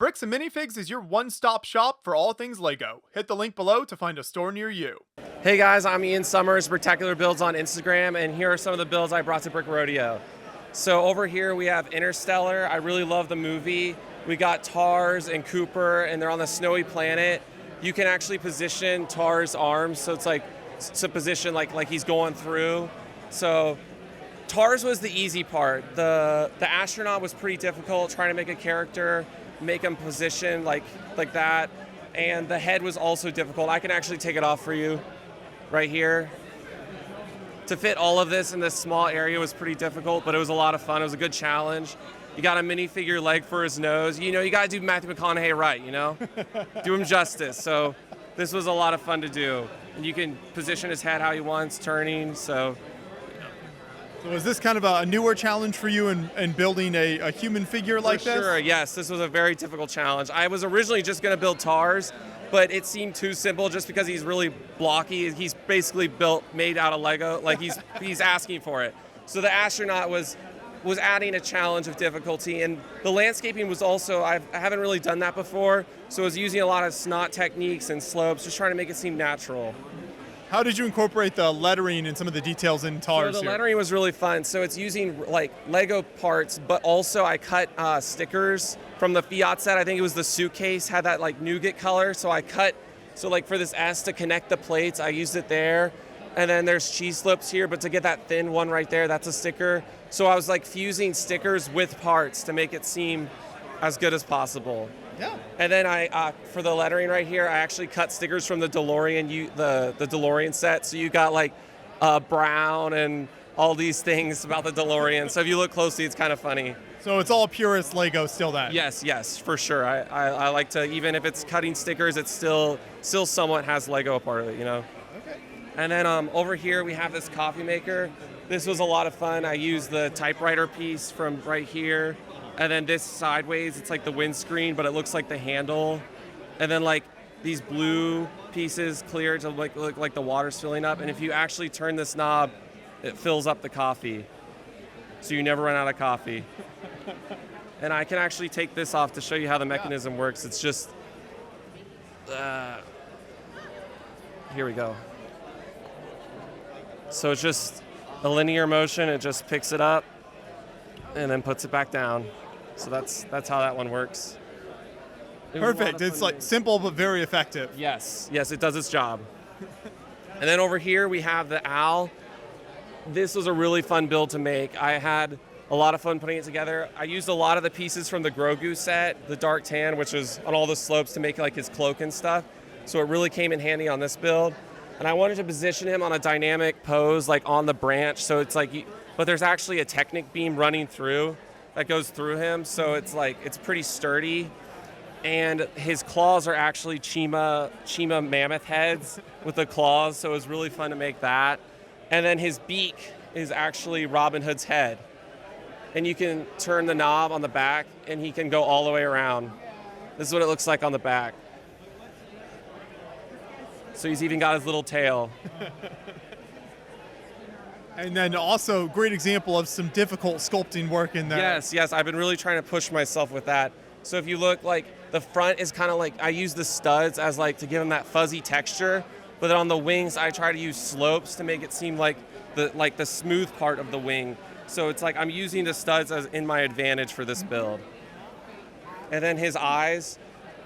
Bricks and Minifigs is your one-stop shop for all things LEGO. Hit the link below to find a store near you. Hey guys, I'm Ian Summers, Spectacular Builds on Instagram, and here are some of the builds I brought to Brick Rodeo. So over here we have Interstellar. I really love the movie. We got Tars and Cooper, and they're on the snowy planet. You can actually position Tars' arms, so it's like to position like he's going through. So Tars was the easy part. The astronaut was pretty difficult, trying to make a character, make him position like that. And the head was also difficult. I can actually take it off for you right here. To fit all of this in this small area was pretty difficult, but it was a lot of fun. It was a good challenge. You got a minifigure leg for his nose. You know, you got to do Matthew McConaughey right, you know? Do him justice. So this was a lot of fun to do. And you can position his head how he wants, turning, so. So is this kind of a newer challenge for you in building a human figure like this? Sure, yes. This was a very difficult challenge. I was originally just going to build Tars, but it seemed too simple just because he's really blocky. He's basically made out of Lego. Like he's asking for it. So the astronaut was adding a challenge of difficulty, and the landscaping was also, I haven't really done that before, so I was using a lot of snot techniques and slopes, just trying to make it seem natural. How did you incorporate the lettering and some of the details in Tars So the here? lettering was really fun. So it's using like Lego parts, but also I cut stickers from the Fiat set. I think it was the suitcase, had that like nougat color. So I cut, so like for this S to connect the plates, I used it there. And then there's cheese slips here, but to get that thin one right there, that's a sticker. So I was like fusing stickers with parts to make it seem as good as possible. Yeah. And then I, for the lettering right here, I actually cut stickers from the DeLorean, the DeLorean set. So you got like brown and all these things about the DeLorean. So if you look closely, it's kind of funny. So it's all purist Lego still that? Yes, for sure. I like to, even if it's cutting stickers, it's still somewhat has Lego a part of it, you know? Okay. And then over here we have this coffee maker. This was a lot of fun. I used the typewriter piece from right here. And then this sideways, it's like the windscreen, but it looks like the handle. And then like these blue pieces clear to look like the water's filling up. And if you actually turn this knob, it fills up the coffee. So you never run out of coffee. And I can actually take this off to show you how the mechanism works. It's just, here we go. So it's just a linear motion. It just picks it up and then puts it back down. So that's how that one works. Perfect. It's like simple but very effective. Yes, it does its job. And then over here we have the owl. This was a really fun build to make. I had a lot of fun putting it together. I used a lot of the pieces from the Grogu set, the dark tan, which was on all the slopes to make like his cloak and stuff. So it really came in handy on this build. And I wanted to position him on a dynamic pose, like on the branch. So it's like, but there's actually a Technic beam running through that goes through him. So it's like, it's pretty sturdy. And his claws are actually Chima mammoth heads with the claws. So it was really fun to make that. And then his beak is actually Robin Hood's head. And you can turn the knob on the back and he can go all the way around. This is what it looks like on the back. So he's even got his little tail. And then also great example of some difficult sculpting work in there. Yes, I've been really trying to push myself with that. So if you look, like the front is kind of like, I use the studs as like to give him that fuzzy texture, but then on the wings I try to use slopes to make it seem like the smooth part of the wing. So it's like I'm using the studs as in my advantage for this build. And then his eyes,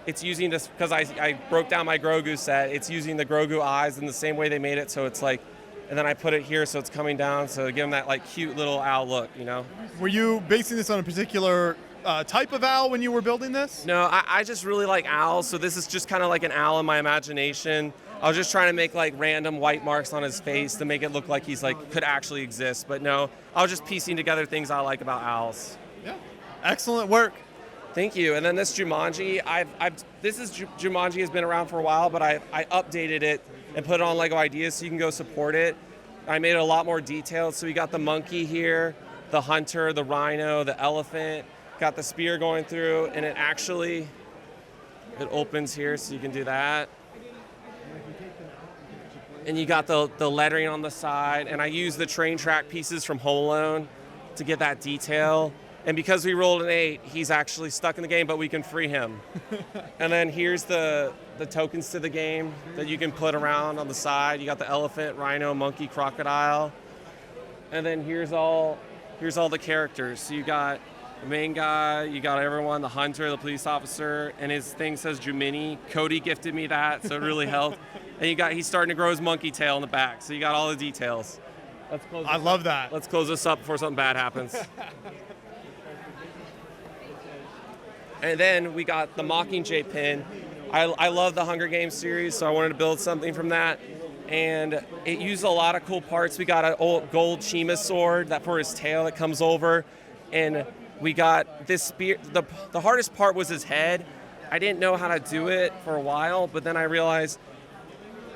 it's using this, because I broke down my Grogu set, it's using the Grogu eyes in the same way they made it, so it's like, and then I put it here so it's coming down, so to give him that like cute little owl look, you know? Were you basing this on a particular type of owl when you were building this? No, I just really like owls, so this is just kind of like an owl in my imagination. I was just trying to make like random white marks on his face to make it look like he's like, could actually exist, but no, I was just piecing together things I like about owls. Yeah, excellent work. Thank you. And then this Jumanji, Jumanji has been around for a while, but I updated it and put it on LEGO Ideas so you can go support it. I made it a lot more detailed. So we got the monkey here, the hunter, the rhino, the elephant, got the spear going through, and it opens here so you can do that. And you got the lettering on the side, and I used the train track pieces from Home Alone to get that detail. And because we rolled an 8, he's actually stuck in the game, but we can free him. And then here's the tokens to the game that you can put around on the side. You got the elephant, rhino, monkey, crocodile. And then here's all the characters. So you got the main guy, you got everyone, the hunter, the police officer, and his thing says Jumini. Cody gifted me that, so it really helped. And he's starting to grow his monkey tail in the back, so you got all the details. I love that. Let's close this up before something bad happens. And then we got the Mockingjay pin. I love the Hunger Games series, so I wanted to build something from that. And it used a lot of cool parts. We got an old gold Chima sword that for his tail that comes over. And we got this spear. The hardest part was his head. I didn't know how to do it for a while, but then I realized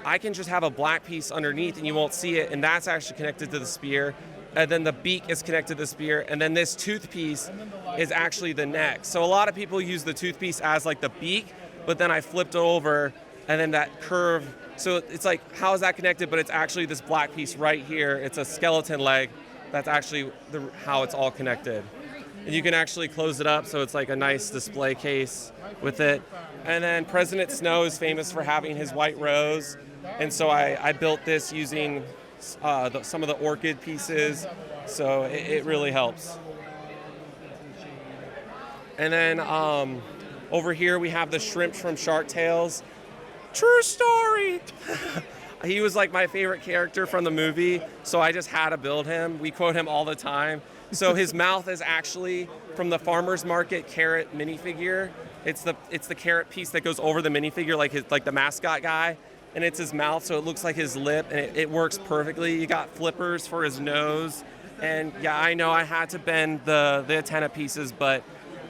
I can just have a black piece underneath and you won't see it, and that's actually connected to the spear. And then the beak is connected to the spear, and then this tooth piece is actually the neck. So a lot of people use the tooth piece as like the beak, but then I flipped it over, and then that curve. So it's like, how is that connected? But it's actually this black piece right here. It's a skeleton leg. That's actually how it's all connected. And you can actually close it up, so it's like a nice display case with it. And then President Snow is famous for having his white rose. And so I built this using some of the orchid pieces, so it really helps. And then over here we have the shrimp from Shark Tales. True story! He was like my favorite character from the movie, so I just had to build him. We quote him all the time. So his mouth is actually from the Farmer's Market carrot minifigure. It's the carrot piece that goes over the minifigure, like the mascot guy. And it's his mouth, so it looks like his lip, and it works perfectly. You got flippers for his nose, and yeah, I know I had to bend the antenna pieces, but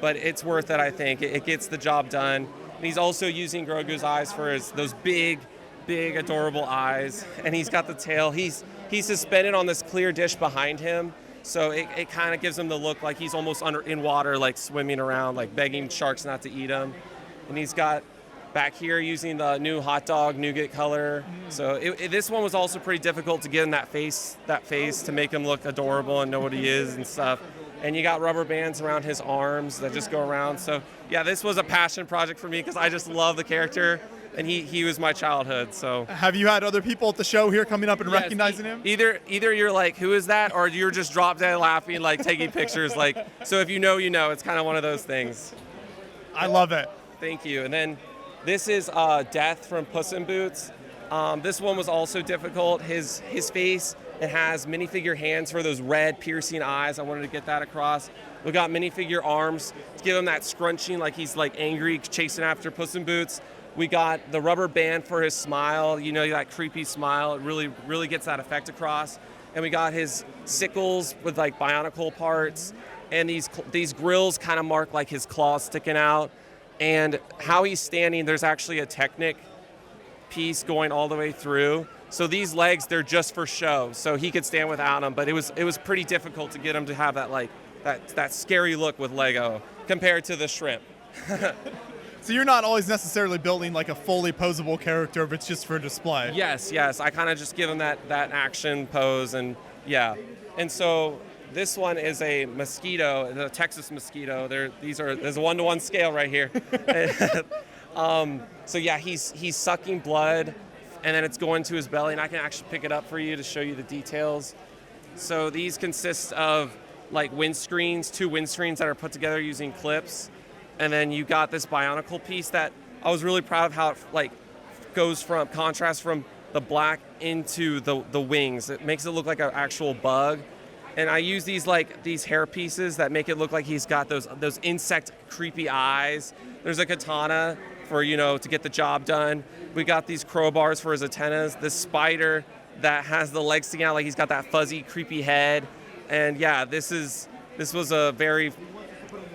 it's worth it, I think. It gets the job done. And he's also using Grogu's eyes for those big, adorable eyes, and he's got the tail. He's suspended on this clear dish behind him, so it kind of gives him the look like he's almost in water, like swimming around, like begging sharks not to eat him. And he's got back here using the new hot dog nougat color. So this one was also pretty difficult to get in that face to make him look adorable and know what he is and stuff. And you got rubber bands around his arms that just go around. So yeah, this was a passion project for me because I just love the character, and he was my childhood. So have you had other people at the show here coming up and recognizing him? Either you're like, who is that, or you're just drop dead laughing, like taking pictures, like. So if you know, you know. It's kind of one of those things. I love it. Thank you. And then this is Death from Puss in Boots. This one was also difficult. His face, it has minifigure hands for those red piercing eyes. I wanted to get that across. We got minifigure arms to give him that scrunching, like he's like angry chasing after Puss in Boots. We got the rubber band for his smile, you know, that creepy smile. It really gets that effect across. And we got his sickles with like bionicle parts, and these grills kind of mark like his claws sticking out. And how he's standing, there's actually a Technic piece going all the way through. So these legs, they're just for show. So he could stand without them, but it was pretty difficult to get him to have that like that scary look with Lego compared to the shrimp. So you're not always necessarily building like a fully posable character if it's just for display. Yes. I kind of just give him that action pose, and yeah. And so this one is a mosquito, the Texas mosquito. There's a 1-to-1 scale right here. So yeah, he's sucking blood, and then it's going to his belly, and I can actually pick it up for you to show you the details. So these consist of like windscreens, 2 windscreens that are put together using clips, and then you got this bionicle piece that I was really proud of how it like goes from contrast from the black into the wings. It makes it look like an actual bug. And I use these hair pieces that make it look like he's got those insect creepy eyes. There's a katana for, to get the job done. We got these crowbars for his antennas. This spider that has the legs sticking out like he's got that fuzzy, creepy head. And yeah, this was a very.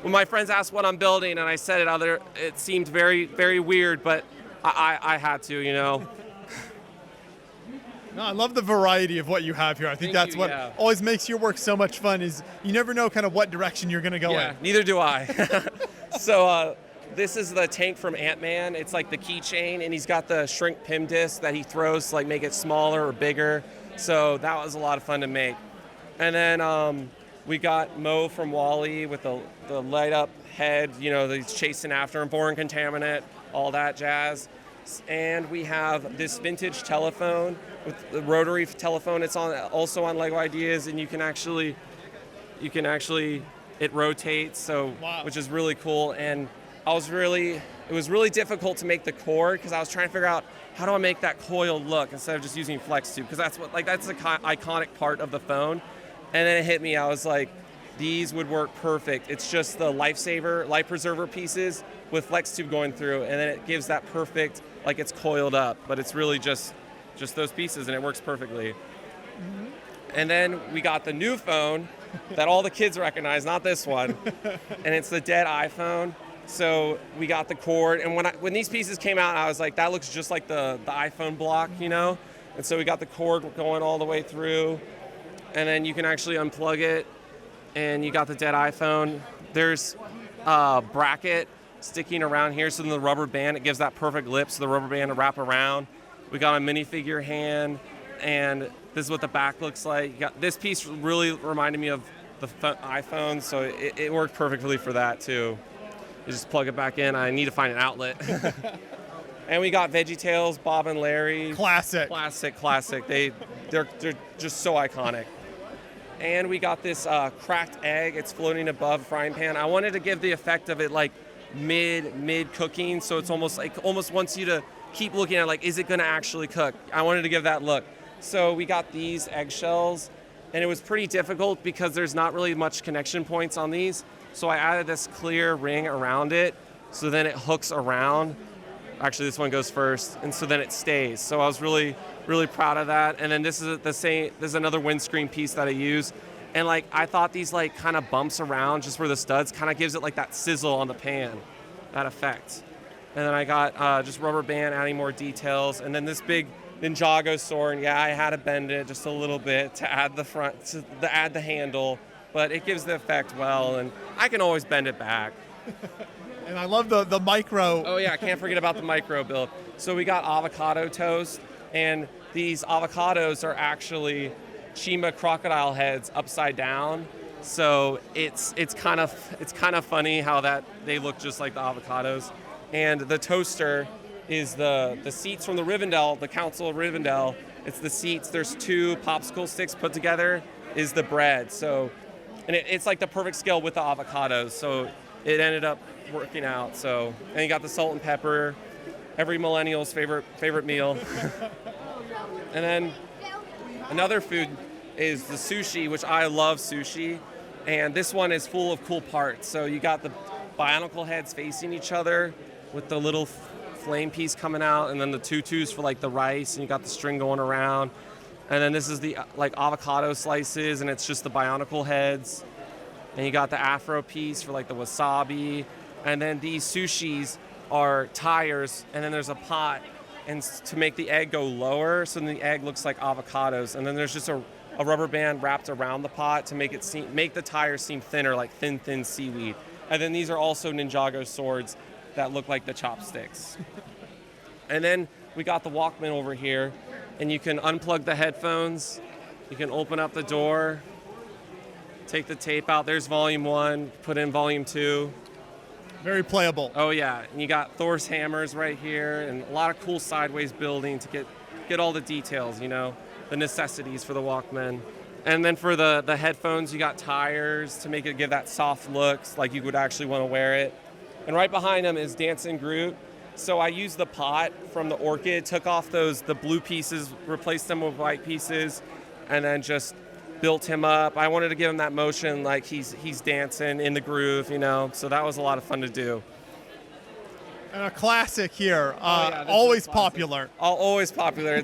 When my friends asked what I'm building and I said it, it seemed very, very weird, but I had to, No, I love the variety of what you have here. I think that's what always makes your work so much fun is you never know kind of what direction you're going to go in. Neither do I. So this is the tank from Ant-Man. It's like the keychain, and he's got the shrink PIM disc that he throws to like make it smaller or bigger. So that was a lot of fun to make. And then We got Mo from Wall-E with the light up head, that he's chasing after him, foreign contaminant, all that jazz. And we have this vintage telephone with the rotary telephone. It's also on Lego Ideas, and you can actually it rotates, so wow. Which is really cool. And it was really difficult to make the cord because I was trying to figure out how do I make that coil look instead of just using flex tube, because that's the iconic part of the phone. And then it hit me. I was like, these would work perfect. It's just the life preserver pieces with flex tube going through, and then it gives that perfect, like it's coiled up, but it's really just those pieces, and it works perfectly. Mm-hmm. And then we got the new phone that all the kids recognize, not this one, and it's the dead iPhone. So we got the cord, and when these pieces came out, I was like, that looks just like the iPhone block, And so we got the cord going all the way through, and then you can actually unplug it, and you got the dead iPhone. There's a bracket sticking around here, so then the rubber band, it gives that perfect lip, so the rubber band to wrap around. We got a minifigure hand, and this is what the back looks like. This piece really reminded me of the iPhone, so it worked perfectly for that too. You just plug it back in. I need to find an outlet. And we got VeggieTales, Bob and Larry. Classic. They're just so iconic. And we got this cracked egg. It's floating above the frying pan. I wanted to give the effect of it like mid cooking, so it's almost wants you to keep looking at like, is it going to actually cook? I wanted to give that look. So we got these eggshells, and it was pretty difficult because there's not really much connection points on these. So I added this clear ring around it, so then it hooks around. Actually, this one goes first, and so then it stays. So I was really, really proud of that. And then this is another windscreen piece that I use. And like, I thought these like kind of bumps around just where the studs kind of gives it like that sizzle on the pan, that effect. And then I got just rubber band adding more details. And then this big Ninjago sword, yeah, I had to bend it just a little bit to add add the handle, but it gives the effect well, and I can always bend it back. And I love the micro. Oh yeah, I can't forget about the micro build. So we got avocado toast, and these avocados are actually Chima crocodile heads upside down. So it's kind of funny how that they look just like the avocados. And the toaster is the seats from the Rivendell, the Council of Rivendell. It's the seats. There's 2 popsicle sticks put together is the bread. So, and it's like the perfect scale with the avocados. So it ended up working out. So, and you got the salt and pepper, every millennial's favorite meal. And then another food is the sushi, which I love sushi. And this one is full of cool parts. So you got the Bionicle heads facing each other with the little flame piece coming out, and then the tutus for like the rice, and you got the string going around. And then this is the like avocado slices, and it's just the Bionicle heads. And you got the afro piece for like the wasabi. And then these sushis are tires, and then there's a pot and to make the egg go lower, so then the egg looks like avocados. And then there's just a rubber band wrapped around the pot to make the tires seem thinner, like thin seaweed. And then these are also Ninjago swords that look like the chopsticks. And then we got the Walkman over here, and you can unplug the headphones, you can open up the door, take the tape out. There's volume 1, put in volume 2. Very playable. Oh yeah, and you got Thor's hammers right here, and a lot of cool sideways building to get all the details, the necessities for the Walkman. And then for the headphones, you got tires to make it give that soft look, like you would actually want to wear it. And right behind them is Dancing Groot. So I used the pot from the Orchid, took off the blue pieces, replaced them with white pieces, and then just built him up. I wanted to give him that motion like he's dancing in the groove, So that was a lot of fun to do. And a classic here, always popular. Always popular.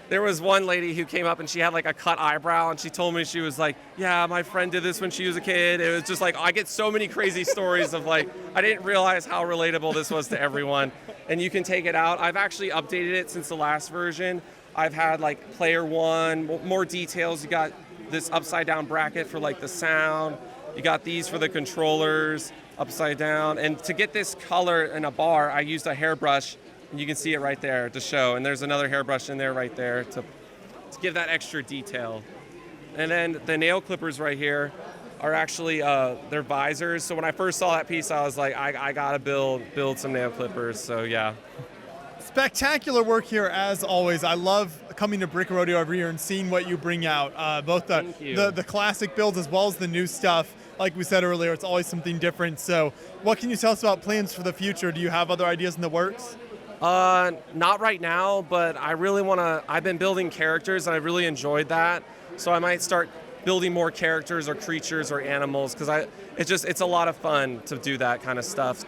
There was one lady who came up and she had like a cut eyebrow, and she told me, she was like, yeah, my friend did this when she was a kid. It was just like, I get so many crazy stories of like, I didn't realize how relatable this was to everyone. And you can take it out. I've actually updated it since the last version. I've had like player 1, more details. You got this upside down bracket for like the sound. You got these for the controllers, upside down. And to get this color in a bar, I used a hairbrush. And you can see it right there to show. And there's another hairbrush in there right there to give that extra detail. And then the nail clippers right here, are actually their visors. So when I first saw that piece, I was like, I gotta build some nail clippers. So yeah. Spectacular work here as always. I love coming to Brick Rodeo every year and seeing what you bring out. Both the classic builds as well as the new stuff. Like we said earlier, it's always something different. So what can you tell us about plans for the future? Do you have other ideas in the works? Not right now, but I really want to. I've been building characters and I really enjoyed that. So I might start building more characters or creatures or animals because it's a lot of fun to do that kind of stuff.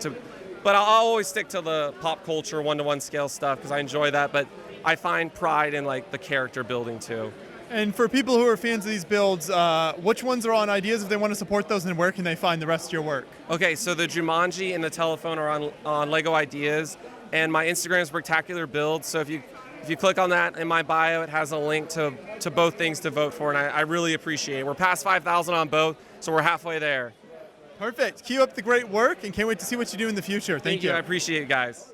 But I'll always stick to the pop culture one-to-one scale stuff because I enjoy that. But I find pride in like the character building too. And for people who are fans of these builds, which ones are on Ideas if they want to support those, and where can they find the rest of your work? Okay, so the Jumanji and the telephone are on Lego Ideas, and my Instagram is Spectacular Builds. So if you click on that in my bio, it has a link to both things to vote for, and I really appreciate it. We're past 5,000 on both, so we're halfway there. Perfect. Keep up the great work, and can't wait to see what you do in the future. Thank you. I appreciate it, guys.